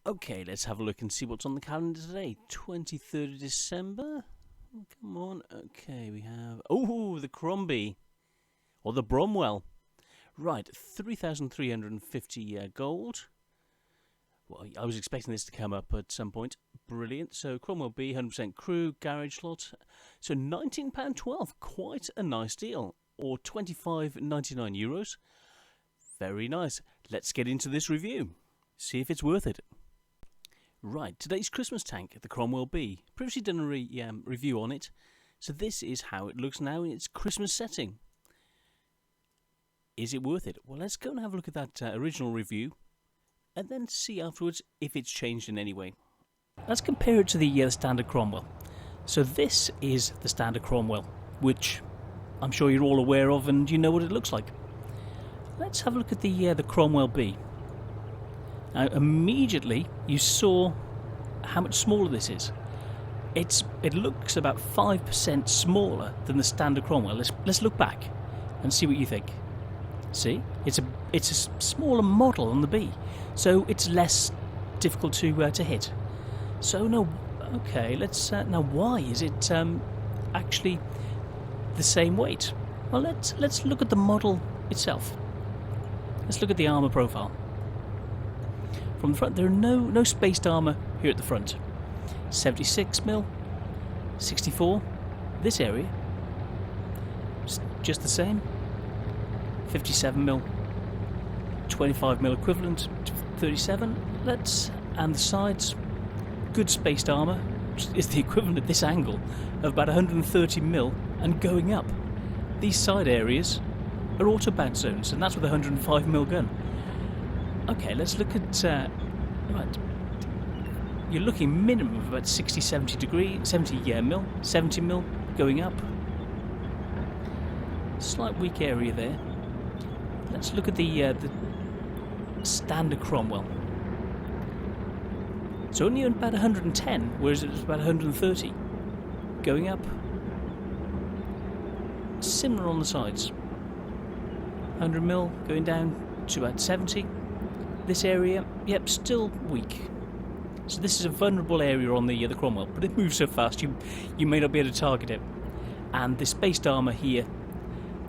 Okay, let's have a look and see what's on the calendar today. 23rd of December. Come on. Okay, we have... Oh, the Cromwell. Or the Bromwell. Right, 3,350 gold. Well, I was expecting this to come up at some point. Brilliant. So, Cromwell B, 100% crew, garage slot. So, £19.12. Quite a nice deal. Or €25.99. Very nice. Let's get into this review. See if it's worth it. Right, today's Christmas tank, the Cromwell B. Previously done a review on it, so this is how it looks now in its Christmas setting. Is it worth it? Well, let's go and have a look at that original review, and then see afterwards if it's changed in any way. Let's compare it to the standard Cromwell. So this is the standard Cromwell, which I'm sure you're all aware of and you know what it looks like. Let's have a look at the Cromwell B. Now, immediately you saw how much smaller this is. It looks about 5% smaller than the standard Cromwell. Let's look back and see what you think. See, it's a smaller model on the B, so it's less difficult to hit. So no, okay. Let's now. Why is it actually the same weight? Well, let's look at the model itself. Let's look at the armour profile. From the front, there are no spaced armour here at the front. 76mm, 64. This area, just the same. 57mm, 25mm equivalent, 37. And the sides, good spaced armour, which is the equivalent at this angle of about 130mm and going up. These side areas are auto bounce zones, and that's with a 105mm gun. Okay, let's look at, right, you're looking minimum of about 70 mil, 70 mil going up. Slight weak area there. Let's look at the standard Cromwell. It's only about 110, whereas it's about 130. Going up. Similar on the sides. 100 mil going down to about 70. This area, yep, still weak. So this is a vulnerable area on the Cromwell, but it moves so fast you may not be able to target it. And the spaced armour here,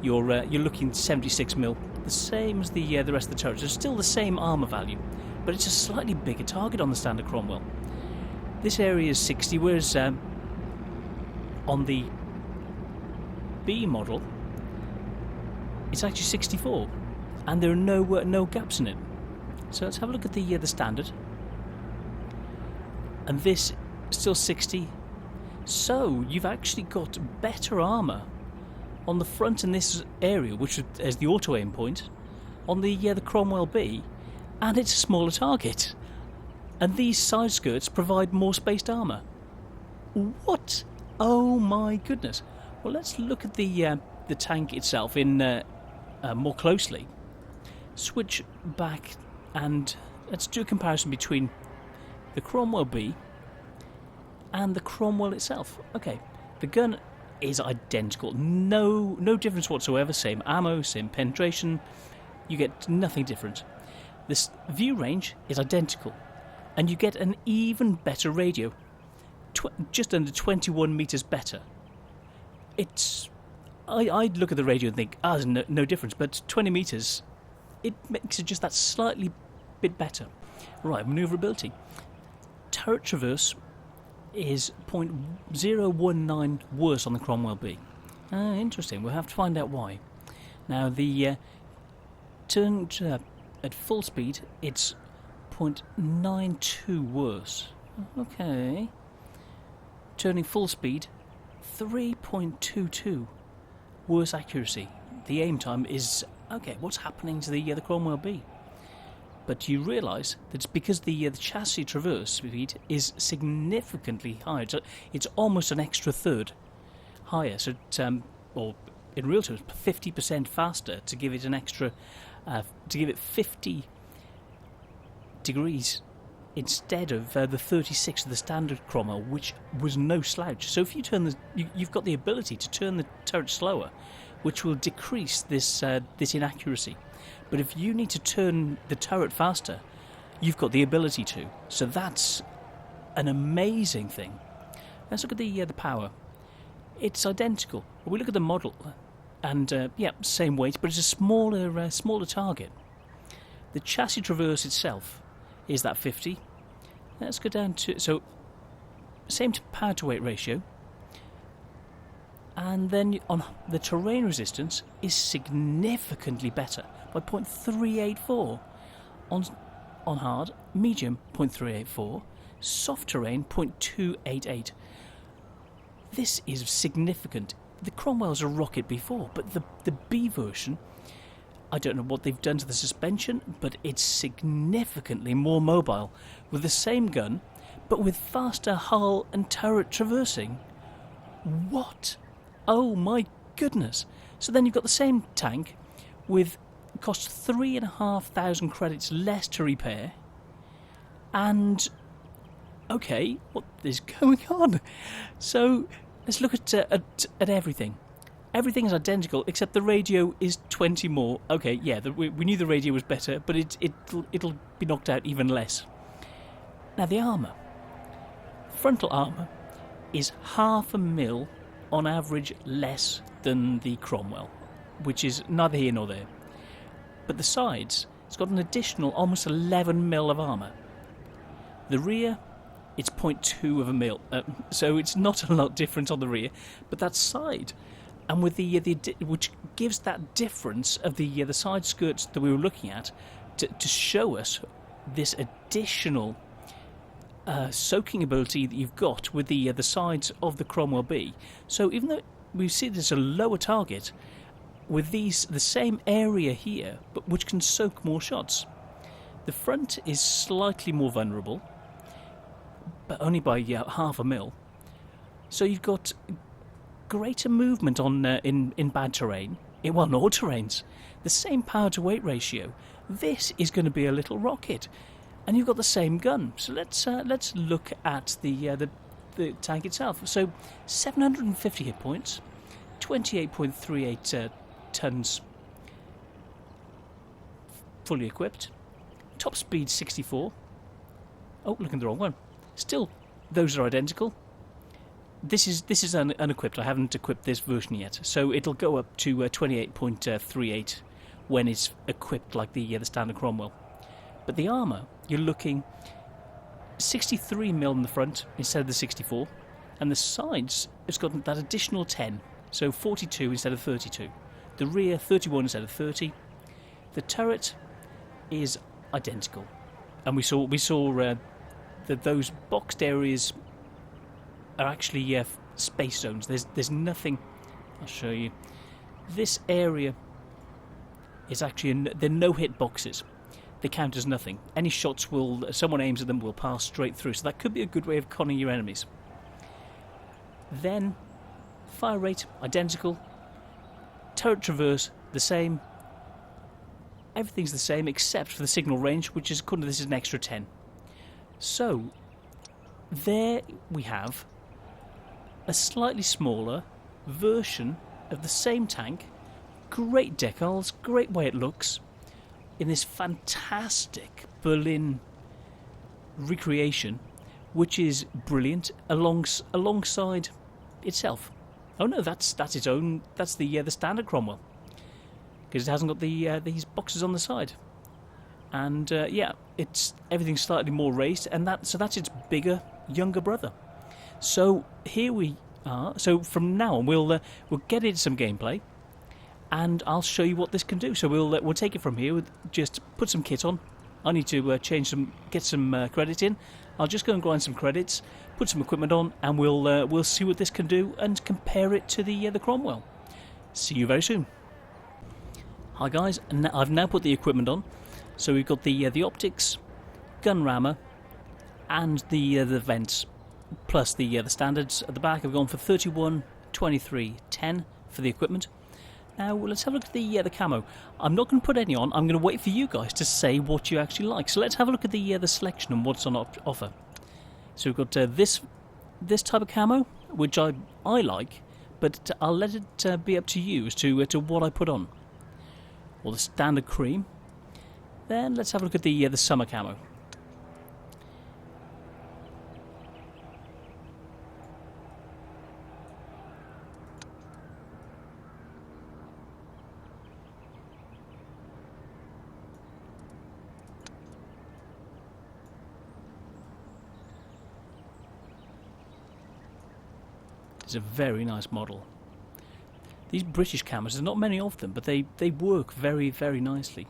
you're looking 76mm, the same as the rest of the turrets. It's still the same armour value, but it's a slightly bigger target on the standard Cromwell. This area is 60, whereas on the B model, it's actually 64, and there are no gaps in it. So let's have a look at the standard. And this still 60. So you've actually got better armour on the front in this area, which is the auto aim point, on the Cromwell B, and it's a smaller target. And these side skirts provide more spaced armour. What? Oh my goodness! Well, let's look at the tank itself in more closely. Switch back. And let's do a comparison between the Cromwell B and the Cromwell itself. Okay, the gun is identical. No difference whatsoever. Same ammo, same penetration. You get nothing different. This view range is identical. And you get an even better radio. Just under 21 metres better. I'd look at the radio and think, there's no difference. But 20 metres, it makes it just that slightly bit better. Right, manoeuvrability. Turret traverse is 0.019 worse on the Cromwell B. Interesting. We'll have to find out why. Now, the turn at full speed, it's 0.92 worse. Okay. Turning full speed, 3.22 worse accuracy. The aim time is... Okay, what's happening to the Cromwell B? But you realise that it's because the chassis traverse speed is significantly higher. So it's almost an extra third higher. So, or in real terms, 50% faster to give it an extra, to give it 50 degrees instead of the 36 of the standard Cromwell, which was no slouch. So if you turn you've got the ability to turn the turret slower, which will decrease this inaccuracy. But if you need to turn the turret faster, you've got the ability to. So that's an amazing thing. Let's look at the power. It's identical. We look at the model, and same weight, but it's a smaller target. The chassis traverse itself is that 50. Let's go down to same power to weight ratio, and then on the terrain resistance is significantly better by 0.384 on hard, medium 0.384, soft terrain 0.288. This is significant. The Cromwell's a rocket before, but the B version, I don't know what they've done to the suspension, but it's significantly more mobile with the same gun, but with faster hull and turret traversing. What? Oh my goodness. So then you've got the same tank with costs 3,500 credits less to repair, and okay, what is going on? So let's look at everything. Everything is identical except the radio is 20 more. Okay, yeah, we knew the radio was better, but it'll be knocked out even less. Now the armour. Frontal armour is 0.5 mil on average less than the Cromwell, which is neither here nor there. But the sides, it's got an additional almost 11 mil of armour. The rear, it's 0.2 of a mil, so it's not a lot different on the rear, but that side, and with the which gives that difference of the side skirts that we were looking at to show us this additional soaking ability that you've got with the sides of the Cromwell B. So even though we see there's a lower target, with the same area here, but which can soak more shots. The front is slightly more vulnerable, but only by 0.5 mil. So you've got greater movement on in bad terrain. In all terrains, the same power to weight ratio. This is going to be a little rocket, and you've got the same gun. So let's look at the tank itself. So 750 hit points, 28.38 tons fully equipped. Top speed 64. Oh, looking at the wrong one. Still, those are identical. This is unequipped. I haven't equipped this version yet, so it'll go up to 28.38 when it's equipped like the standard Cromwell. But the armour, you're looking 63 mil in the front instead of the 64, and the sides, it's got that additional 10, so 42 instead of 32. The rear, 31 instead of 30. The turret is identical, and we saw that those boxed areas are actually space zones. There's nothing. I'll show you. This area is actually they're no-hit boxes. They count as nothing. Any shots someone aims at them will pass straight through. So that could be a good way of conning your enemies. Then fire rate identical. Turret traverse the same. Everything's the same except for the signal range, which is according to this is an extra 10. So there we have a slightly smaller version of the same tank. Great decals, great way it looks, in this fantastic Berlin recreation, which is brilliant alongside itself. Oh no, that's its own. That's the standard Cromwell, because it hasn't got these boxes on the side, and it's everything's slightly more raised, and that's its bigger, younger brother. So here we are. So from now on, we'll get into some gameplay, and I'll show you what this can do. So we'll take it from here. We'll just put some kit on. I need to get some credit in. I'll just go and grind some credits, put some equipment on, and we'll see what this can do and compare it to the Cromwell. See you very soon. Hi guys, I've now put the equipment on. So we've got the optics, gun rammer, and the vents, plus the standards at the back. I've gone for 31, 23, 10 for the equipment. Now let's have a look at the camo. I'm not going to put any on. I'm going to wait for you guys to say what you actually like. So let's have a look at the selection and what's on offer. So we've got this type of camo, which I like, but I'll let it be up to you as to what I put on. Or the standard cream. Then let's have a look at the summer camo. It's a very nice model. These British camos, there's not many of them, but they work very, very nicely.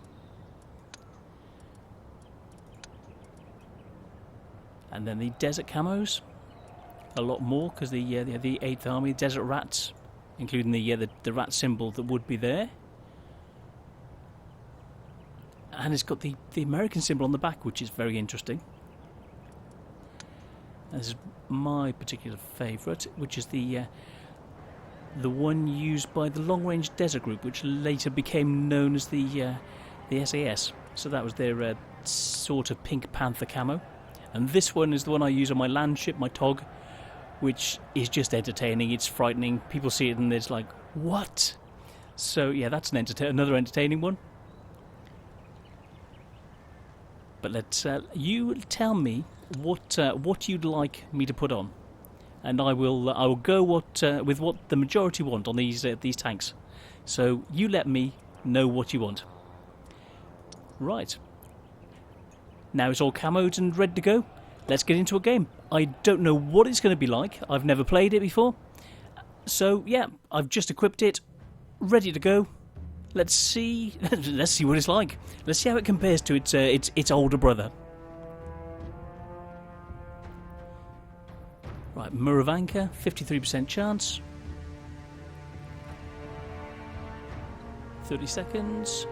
And then the desert camos, a lot more, because the 8th Army, desert rats, including the rat symbol that would be there. And it's got the American symbol on the back, which is very interesting. This is my particular favourite, which is the one used by the Long Range Desert Group, which later became known as the SAS. So that was their sort of Pink Panther camo. And this one is the one I use on my land ship, my TOG, which is just entertaining. It's frightening. People see it and it's like, what? So yeah, that's another entertaining one. But let's you tell me what you'd like me to put on, and I will go with what the majority want on these tanks. So you let me know what you want. Right. Now it's all camoed and ready to go. Let's get into a game. I don't know what it's going to be like. I've never played it before. So yeah, I've just equipped it, ready to go. Let's see what it's like. Let's see how it compares to its older brother. Right, Muravanka, 53% chance. 30 seconds.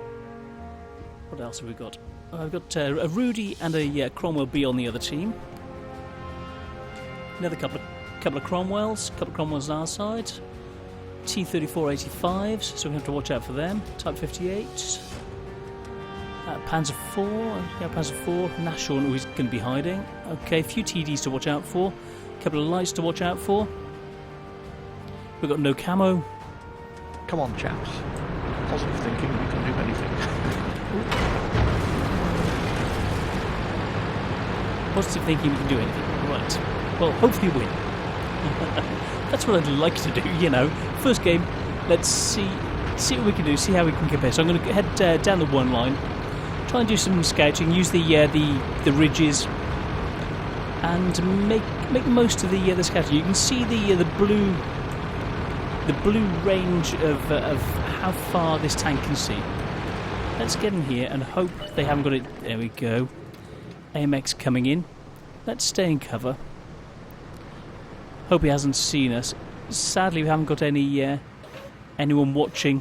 What else have we got? I've got a Rudy and a Cromwell B on the other team. Another couple of Cromwells. Couple of Cromwells on our side. T-34-85s, so we have to watch out for them. Type 58. Panzer IV. Yeah, Panzer IV. Nashorn, who's going to be hiding. Okay, a few TDs to watch out for. A couple of lights to watch out for. We've got no camo. Come on, chaps. Positive thinking, we can do anything. Positive thinking, we can do anything. Right. Well, hopefully win. That's what I'd like to do, you know. First game, let's see what we can do, see how we can compare. So I'm going to head down the one line, try and do some scouting, use the ridges, and make the most of the scouting. You can see the blue range of how far this tank can see. Let's get in here and hope they haven't got it. There we go. AMX coming in. Let's stay in cover. Hope he hasn't seen us. Sadly, we haven't got anyone watching.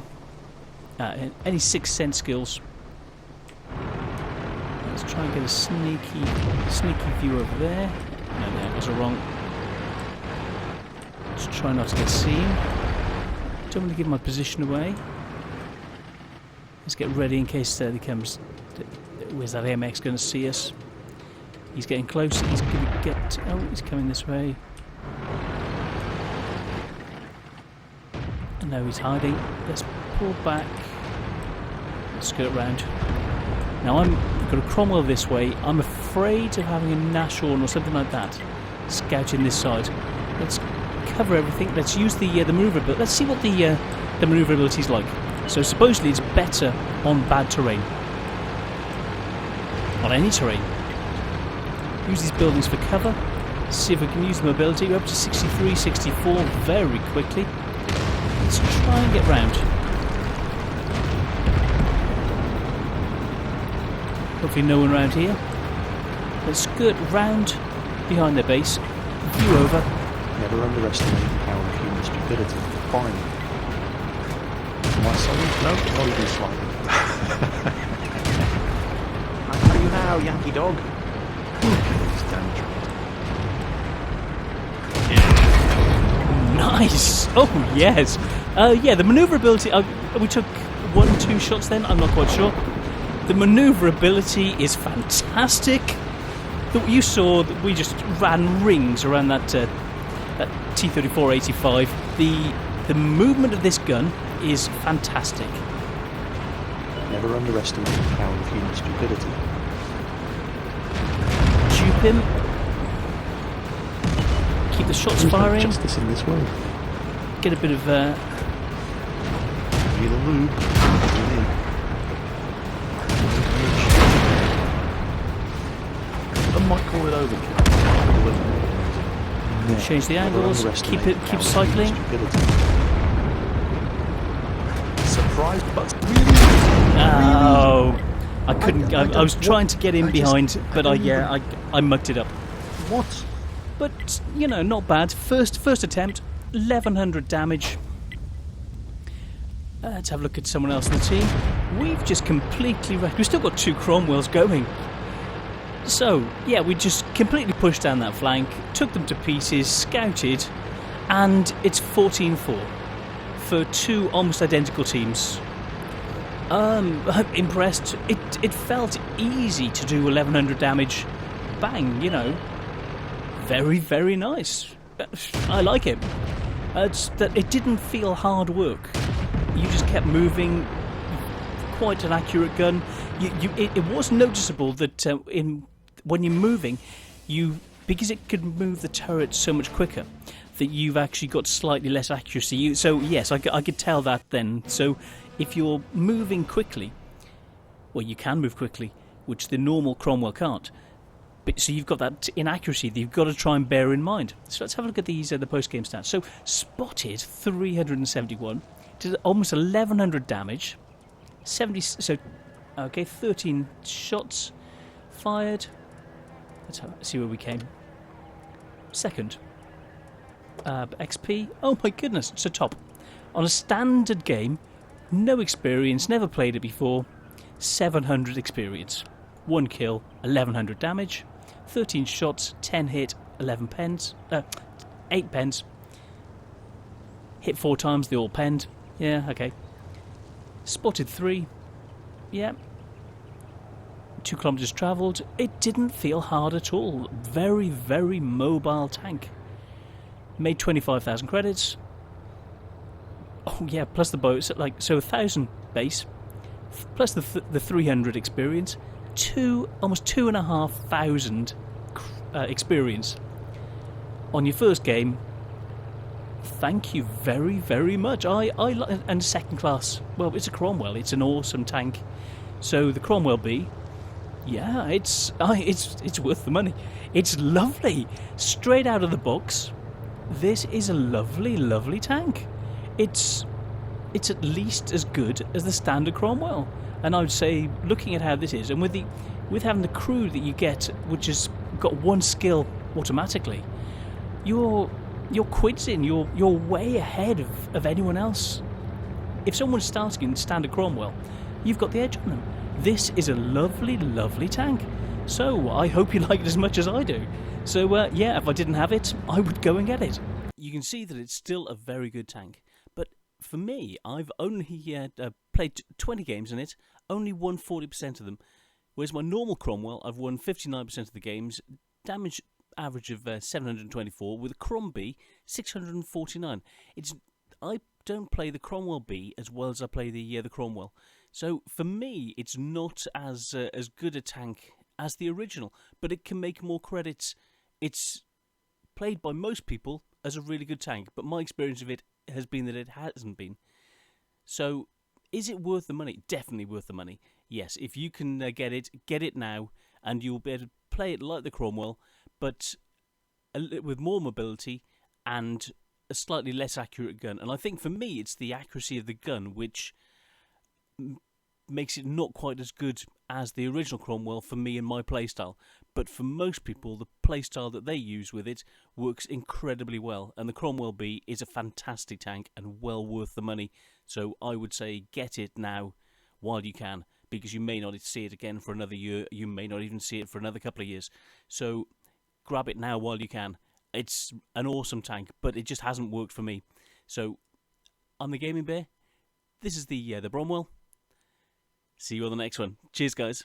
Any Sixth Sense skills. Let's try and get a sneaky view over there. No, that was wrong. Let's try not to get seen. Don't want to give my position away. Let's get ready in case he comes. Where's that AMX going to see us? He's getting close. He's going to get. Oh, he's coming this way. No, he's hiding. Let's pull back. Skirt round. Now I've got a Cromwell this way. I'm afraid of having a Nashorn or something like that scouting this side. Let's cover everything. Let's use the maneuverability. Let's see what the maneuverability is like. So supposedly it's better on bad terrain. On any terrain. Use these buildings for cover. See if we can use the mobility. We're up to 63, 64 very quickly. Let's try and get round. Hopefully no one around here. Let's skirt round behind their base. View over. Never underestimate the power of human stupidity. Fine. Am I sorry? No, not even slightly. I tell you now, Yankee dog. He's damn tried. Nice! Oh, yes! Yeah, the manoeuvrability... we took 1-2 shots then? I'm not quite sure. The manoeuvrability is fantastic. You saw that we just ran rings around that T-34-85. The movement of this gun is fantastic. Never underestimate the power of human stupidity. Dupe him. Keep the shots firing. There's no justice in this world. Get a bit of Need a lube. I might call it overkill. Change the angles, keep cycling. Surprised, but Oh, I couldn't. I was trying to get in behind, but I mucked it up. What? But you know, not bad. First attempt, 1100 damage. Let's have a look at someone else in the team. We've just completely wrecked. We've still got 2 Cromwells going. So, yeah, we just completely pushed down that flank, took them to pieces, scouted, and it's 14-4 for 2 almost identical teams. I'm impressed. It felt easy to do 1100 damage. Bang, you know. Very, very nice. I like it. It didn't feel hard work. You just kept moving. Quite an accurate gun. It was noticeable that when you're moving, because it could move the turret so much quicker, that you've actually got slightly less accuracy. So yes, I could tell that then. So if you're moving quickly, well, you can move quickly, which the normal Cromwell can't. But, so you've got that inaccuracy that you've got to try and bear in mind. So let's have a look at these the post-game stats. So spotted 371, did almost 1100 damage, 13 shots fired. Let's see where we came. Second. XP. Oh my goodness, it's a top. On a standard game, no experience, never played it before. 700 experience, 1 kill, 1100 damage. 13 shots, 10 hit, 11 pens, 8 pens. Hit 4 times, they all penned. Yeah, okay. Spotted 3. Yeah. 2 kilometres travelled. It didn't feel hard at all. Very, very mobile tank. Made 25,000 credits. Oh yeah, plus the bow. So 1,000 base, plus the 300 experience. Almost 2,500 experience on your first game. Thank you very, very much. And second class. Well, it's a Cromwell. It's an awesome tank. So the Cromwell B, yeah, it's worth the money. It's lovely. Straight out of the box, this is a lovely, lovely tank. It's at least as good as the standard Cromwell. And I would say, looking at how this is, and with having the crew that you get, which has got 1 skill automatically, you're quids in. You're way ahead of anyone else. If someone's starting in standard Cromwell, you've got the edge on them. This is a lovely, lovely tank. So I hope you like it as much as I do. So yeah, if I didn't have it, I would go and get it. You can see that it's still a very good tank. But for me, I've only played 20 games in it, only won 40% of them. Whereas my normal Cromwell, I've won 59% of the games, damage average of 724, with a Crom B 649. I don't play the Cromwell B as well as I play the Cromwell. So for me, it's not as good a tank as the original, but it can make more credits. It's played by most people as a really good tank, but my experience of it has been that it hasn't been. So is it worth the money? Definitely worth the money. Yes, if you can get it now, and you'll be able to play it like the Cromwell, but with more mobility and a slightly less accurate gun. And I think for me, it's the accuracy of the gun which makes it not quite as good as the original Cromwell for me and my playstyle. But for most people, the playstyle that they use with it works incredibly well. And the Cromwell B is a fantastic tank and well worth the money. So I would say get it now while you can, because you may not see it again for another year. You may not even see it for another couple of years. So grab it now while you can. It's an awesome tank, but it just hasn't worked for me. So I'm the Gaming Bear. This is the Bromwell. See you on the next one. Cheers, guys.